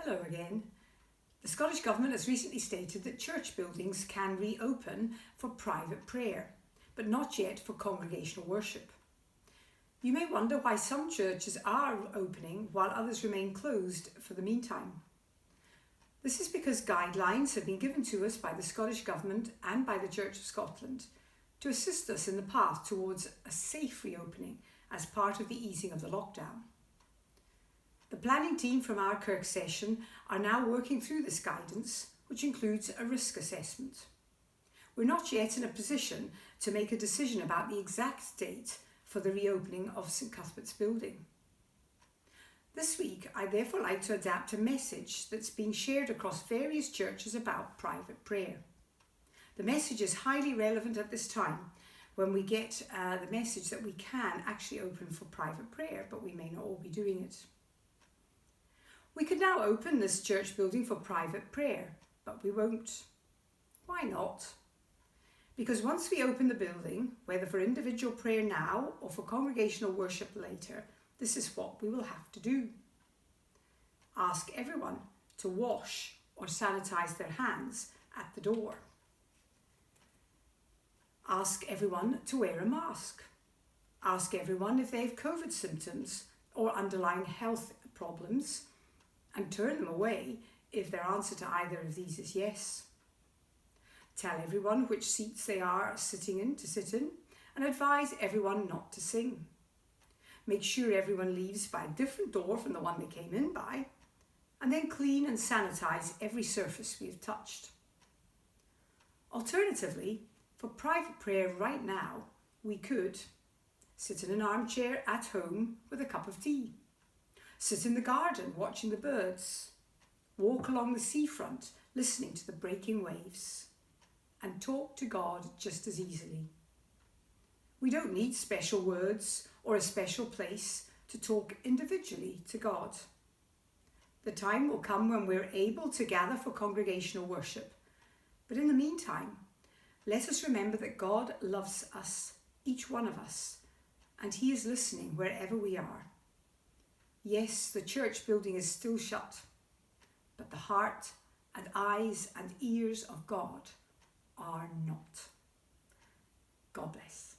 Hello again. The Scottish Government has recently stated that church buildings can reopen for private prayer, but not yet for congregational worship. You may wonder why some churches are opening while others remain closed for the meantime. This is because guidelines have been given to us by the Scottish Government and by the Church of Scotland to assist us in the path towards a safe reopening as part of the easing of the lockdown. The planning team from our Kirk session are now working through this guidance, which includes a risk assessment. We're not yet in a position to make a decision about the exact date for the reopening of St Cuthbert's building. This week, I'd therefore like to adapt a message that's been shared across various churches about private prayer. The message is highly relevant at this time when we get the message that we can actually open for private prayer, but we may not all be doing it. We could now open this church building for private prayer, but we won't. Why not? Because once we open the building, whether for individual prayer now or for congregational worship later, this is what we will have to do. Ask everyone to wash or sanitize their hands at the door. Ask everyone to wear a mask. Ask everyone if they have COVID symptoms or underlying health problems, and turn them away if their answer to either of these is yes. Tell everyone which seats they are sitting in to sit in, and advise everyone not to sing. Make sure everyone leaves by a different door from the one they came in by, and then clean and sanitize every surface we have touched. Alternatively, for private prayer right now, we could sit in an armchair at home with a cup of tea. Sit in the garden watching the birds, walk along the seafront listening to the breaking waves, and talk to God just as easily. We don't need special words or a special place to talk individually to God. The time will come when we're able to gather for congregational worship, but in the meantime, let us remember that God loves us, each one of us, and He is listening wherever we are. Yes, the church building is still shut, but the heart and eyes and ears of God are not. God bless.